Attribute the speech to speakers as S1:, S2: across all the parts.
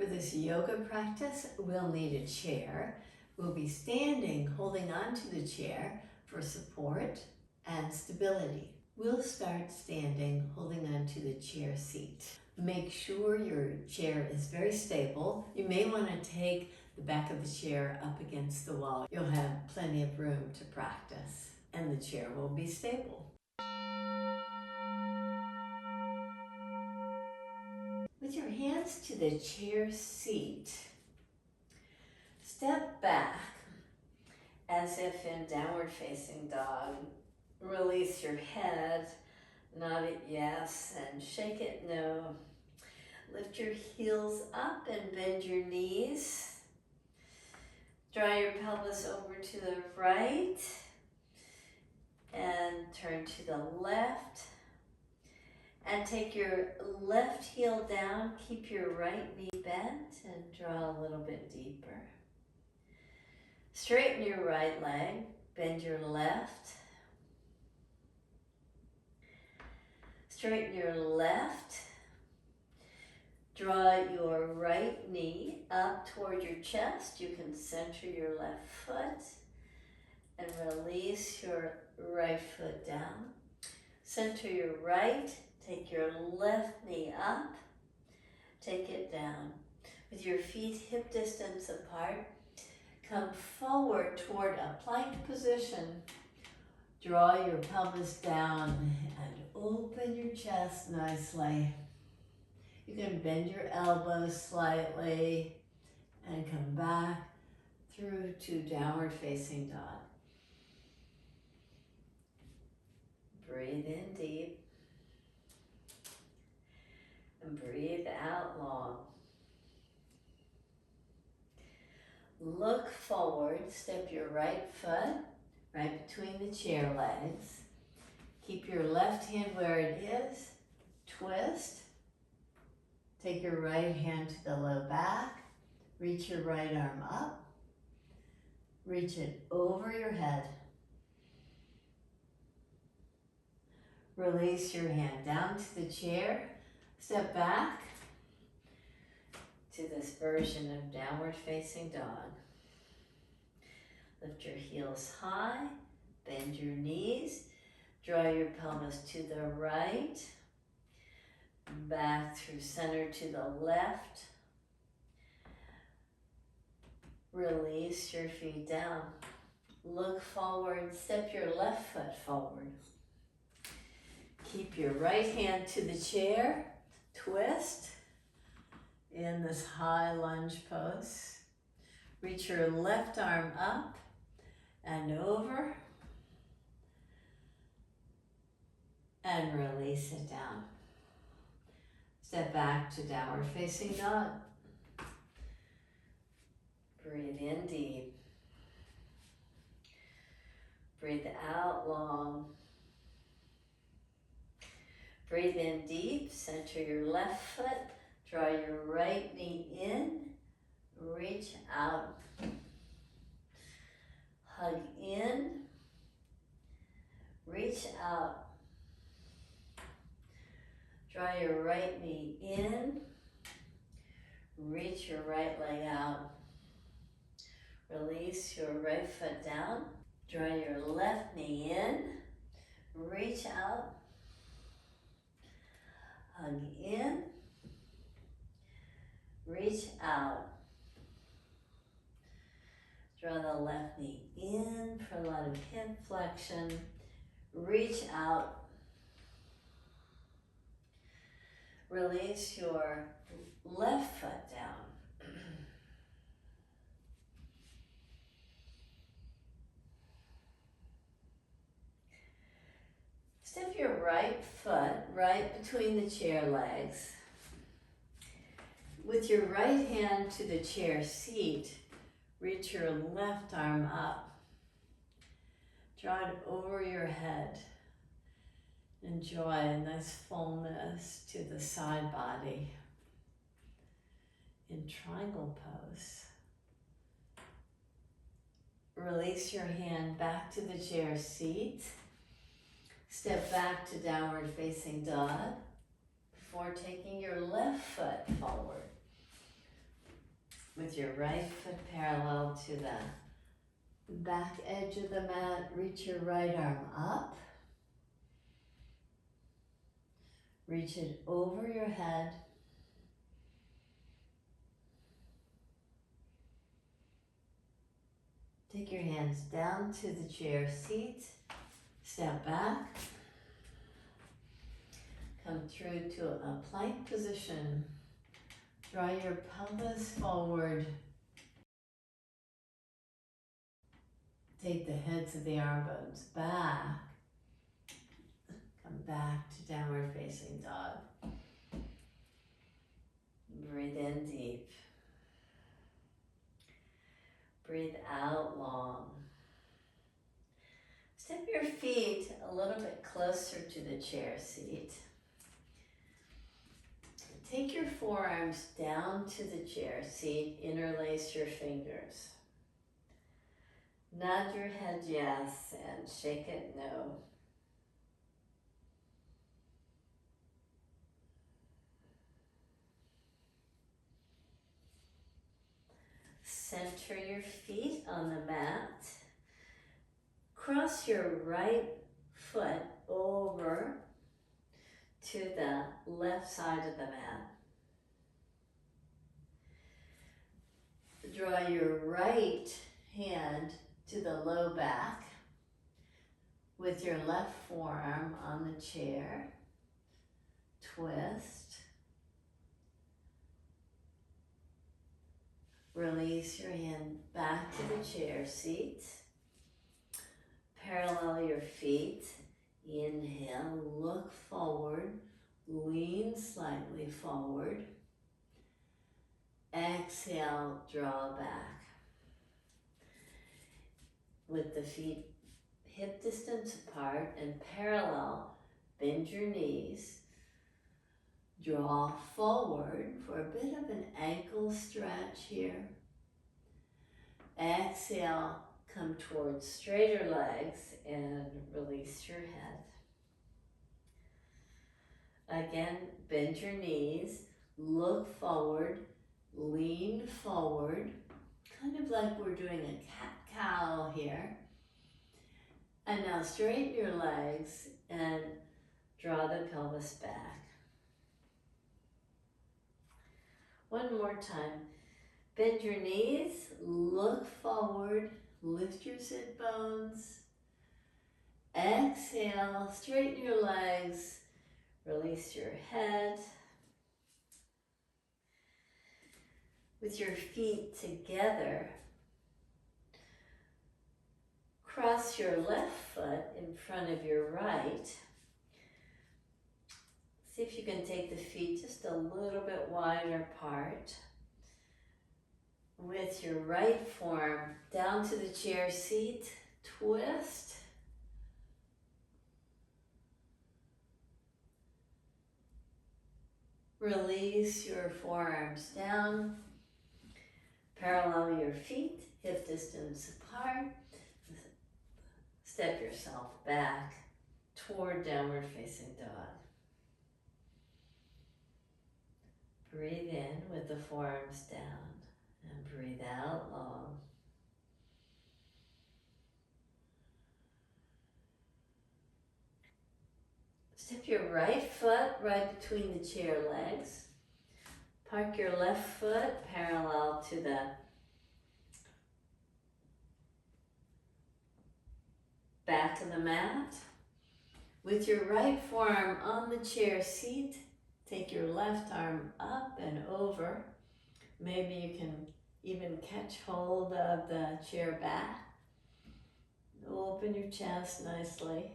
S1: For this yoga practice, we'll need a chair. We'll be standing, holding onto the chair for support and stability. We'll start standing, holding onto the chair seat. Make sure your chair is very stable. You may want to take the back of the chair up against the wall. You'll have plenty of room to practice, and the chair will be stable. With your hands to the chair seat, step back as if in downward facing dog. Release your head, nod it yes, and shake it no. Lift your heels up and bend your knees. Draw your pelvis over to the right and turn to the left. And take your left heel down, keep your right knee bent and draw a little bit deeper. Straighten your right leg, bend your left. Straighten your left. Draw your right knee up toward your chest. You can center your left foot and release your right foot down. Center your right. Take your left knee up, take it down. With your feet hip distance apart, come forward toward a plank position. Draw your pelvis down and open your chest nicely. You can bend your elbows slightly and come back through to downward facing dog. Breathe in deep. And breathe out long. Look forward, step your right foot right between the chair legs. Keep your left hand where it is. Twist. Take your right hand to the low back. Reach your right arm up. Reach it over your head. Release your hand down to the chair. Step back to this version of downward facing dog. Lift your heels high, bend your knees, draw your pelvis to the right, back through center to the left. Release your feet down. Look forward, step your left foot forward. Keep your right hand to the chair. Twist in this high lunge pose. Reach your left arm up and over and release it down. Step back to downward facing dog. Breathe in deep. Breathe out long. Breathe in deep, center your left foot, draw your right knee in, reach out, hug in, reach out, draw your right knee in, reach your right leg out, release your right foot down, draw your left knee in, reach out, hug in, reach out. Draw the left knee in for a lot of hip flexion. Reach out. Release your left foot down. Step your right foot right between the chair legs. With your right hand to the chair seat, reach your left arm up. Draw it over your head. Enjoy a nice fullness to the side body in triangle pose. Release your hand back to the chair seat. Step back to downward facing dog before taking your left foot forward. With your right foot parallel to the back edge of the mat, reach your right arm up. Reach it over your head. Take your hands down to the chair seat. Step back. Come through to a plank position. Draw your pelvis forward. Take the heads of the arm bones back. Come back to downward facing dog. Breathe in deep. Breathe out long. Step your feet a little bit closer to the chair seat. Take your forearms down to the chair seat, interlace your fingers. Nod your head yes and shake it no. Center your feet on the mat. Cross your right foot over to the left side of the mat. Draw your right hand to the low back with your left forearm on the chair. Twist. Release your hand back to the chair seat. Parallel your feet. Inhale, look forward, lean slightly forward. Exhale, draw back. With the feet hip distance apart and parallel, bend your knees. Draw forward for a bit of an ankle stretch here. Exhale, come towards straighter legs and release your head. Again, bend your knees, look forward, lean forward, kind of like we're doing a cat-cow here. And now straighten your legs and draw the pelvis back. One more time. Bend your knees, look forward, lift your sit bones. Exhale, straighten your legs, release your head. With your feet together, cross your left foot in front of your right. See if you can take the feet just a little bit wider apart. With your right forearm down to the chair seat, twist. Release your forearms down. Parallel your feet, hip distance apart. Step yourself back toward downward facing dog. Breathe in with the forearms down and breathe out long. Step your right foot right between the chair legs. Park your left foot parallel to the back of the mat. With your right forearm on the chair seat, take your left arm up and over. Maybe you can even catch hold of the chair back. Open your chest nicely.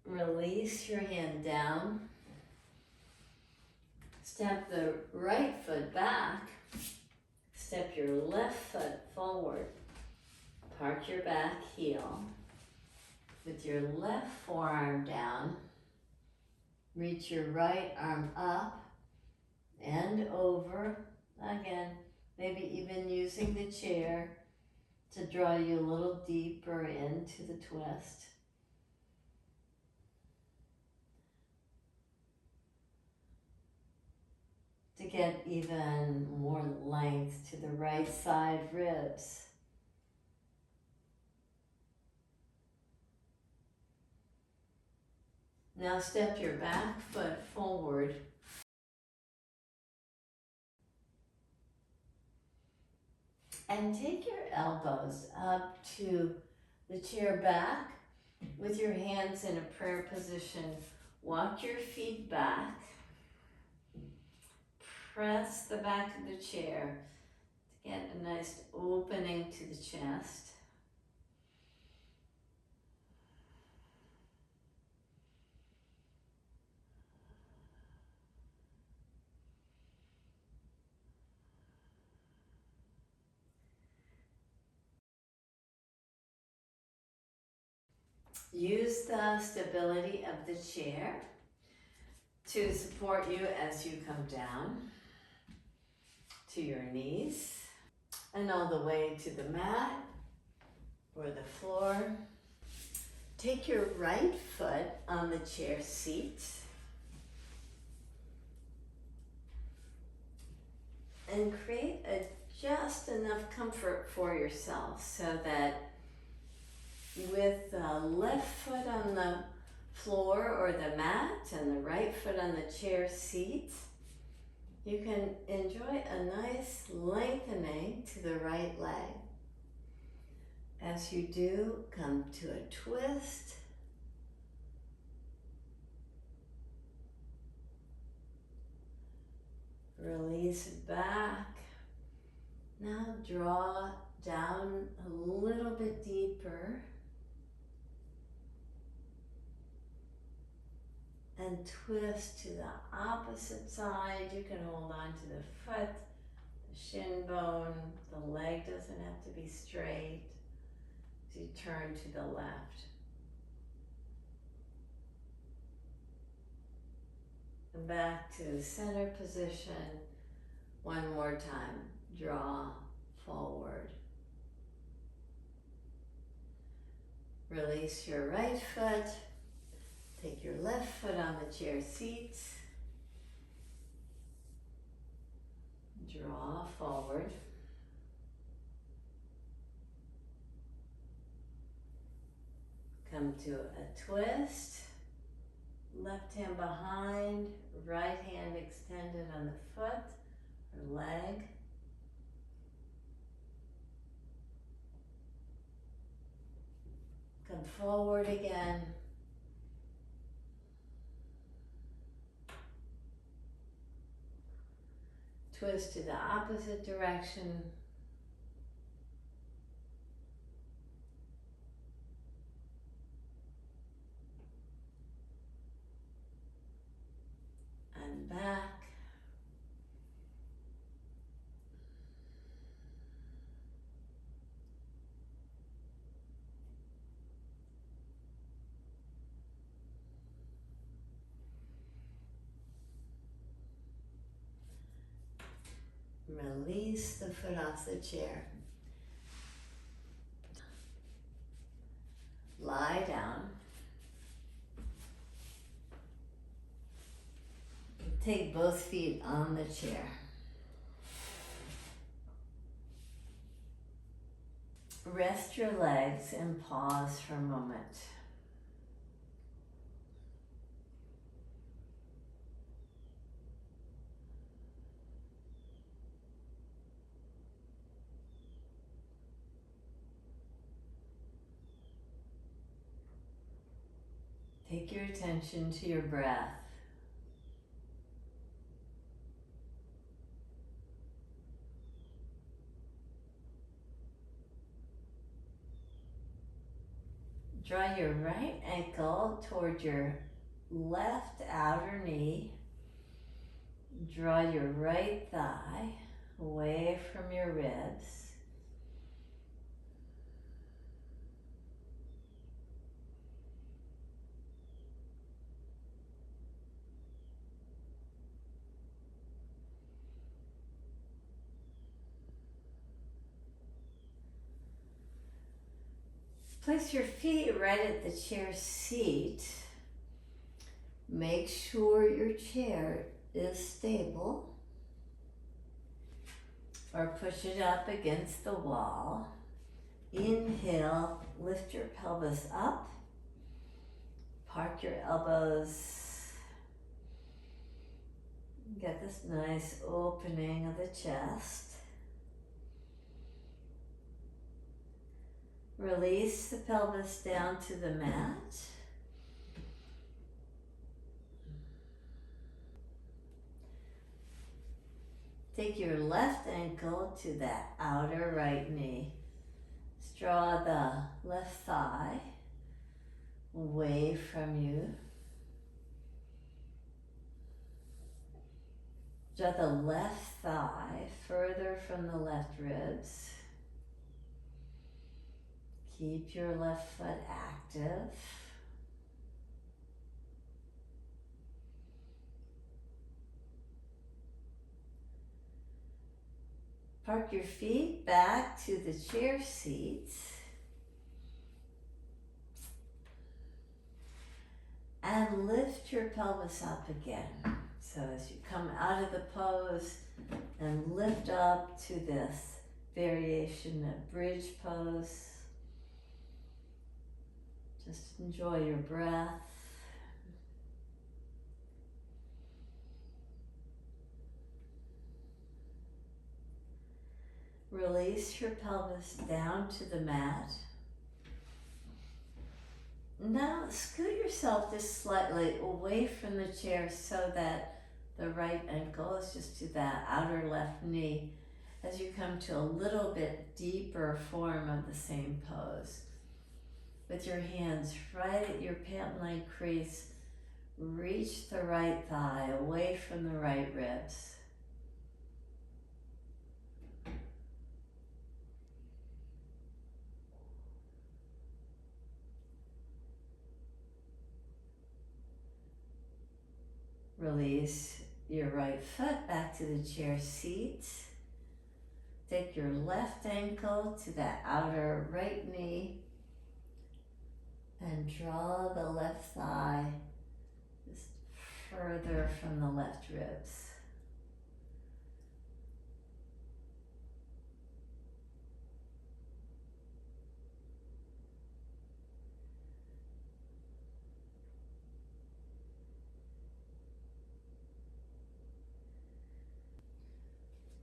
S1: Release your hand down. Step the right foot back. Step your left foot forward. Park your back heel. With your left forearm down, reach your right arm up and over. Again, maybe even using the chair to draw you a little deeper into the twist. To get get even more length to the right side ribs. Now step your back foot forward. And take your elbows up to the chair back with your hands in a prayer position. Walk your feet back. Press the back of the chair to get a nice opening to the chest. Use the stability of the chair to support you as you come down to your knees and all the way to the mat or the floor. Take your right foot on the chair seat and create just enough comfort for yourself so that with the left foot on the floor or the mat and the right foot on the chair seat, you can enjoy a nice lengthening to the right leg. As you do, come to a twist. Release back. Now draw down a little bit deeper. And twist to the opposite side. You can hold on to the foot, the shin bone. The leg doesn't have to be straight. As you turn to the left. And back to center position. One more time. Draw forward. Release your right foot. Take your left foot on the chair seat. Draw forward. Come to a twist. Left hand behind, right hand extended on the foot or leg. Come forward again. Twist to the opposite direction. And back. Release the foot off the chair. Lie down. Take both feet on the chair. Rest your legs and pause for a moment. Take your attention to your breath. Draw your right ankle toward your left outer knee. Draw your right thigh away from your ribs. Place your feet right at the chair seat. Make sure your chair is stable. or push it up against the wall. Inhale, lift your pelvis up, park your elbows, get this nice opening of the chest. Release the pelvis down to the mat. Take your left ankle to that outer right knee. Draw the left thigh away from you. Draw the left thigh further from the left ribs. Keep your left foot active. Park your feet back to the chair seat. And lift your pelvis up again. So as you come out of the pose and lift up to this variation of bridge pose, just enjoy your breath. Release your pelvis down to the mat. Now scoot yourself just slightly away from the chair so that the right ankle is just to that outer left knee as you come to a little bit deeper form of the same pose. With your hands right at your pant leg crease, reach the right thigh away from the right ribs. Release your right foot back to the chair seat. Take your left ankle to that outer right knee and draw the left thigh just further from the left ribs.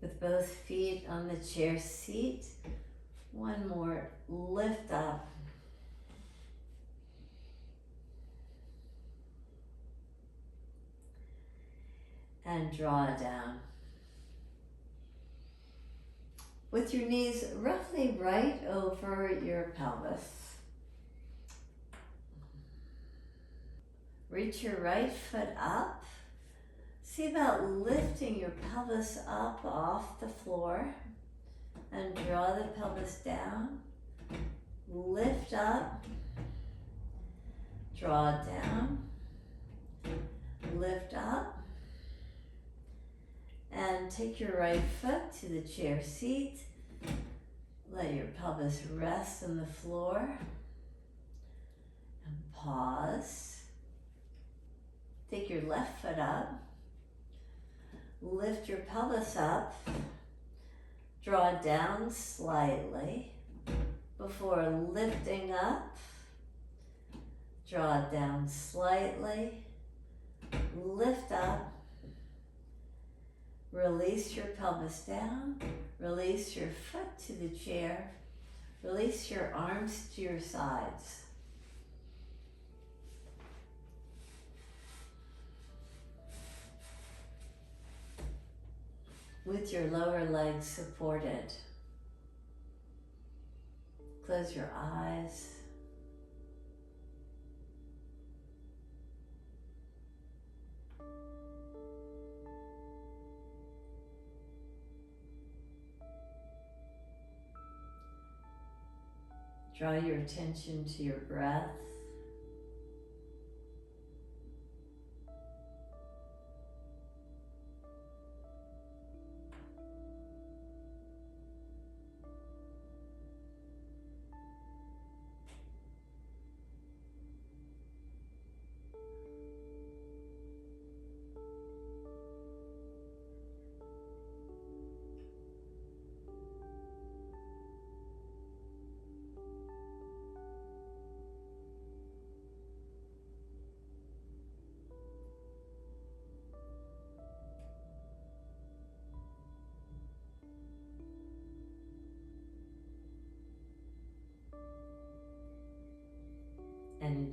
S1: With both feet on the chair seat, one more lift up. And draw down. With your knees roughly right over your pelvis. Reach your right foot up. See about lifting your pelvis up off the floor and draw the pelvis down. Lift up, draw down, lift up, and take your right foot to the chair seat. Let your pelvis rest on the floor and pause. Take your left foot up. Lift your pelvis up, draw down slightly before lifting up, draw down slightly, lift up, release your pelvis down, release your foot to the chair, release your arms to your sides. With your lower legs supported. Close your eyes. Draw your attention to your breath.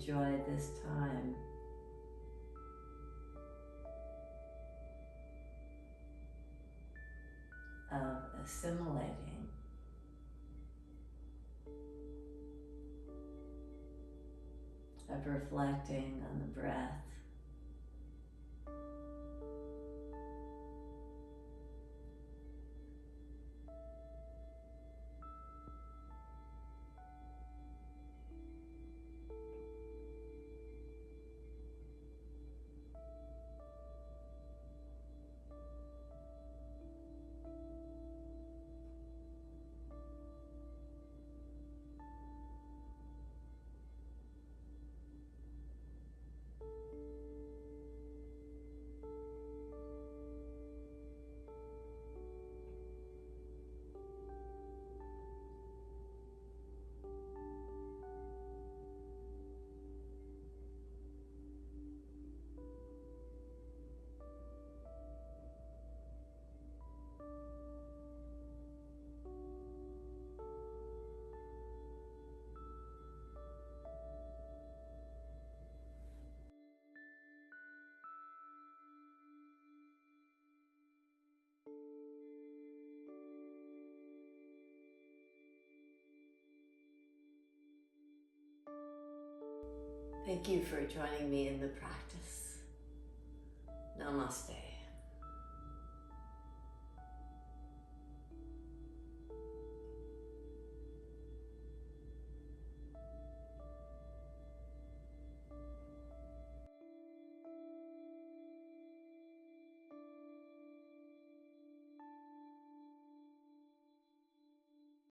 S1: enjoy this time of assimilating of reflecting on the breath. Thank you for joining me in the practice. Namaste.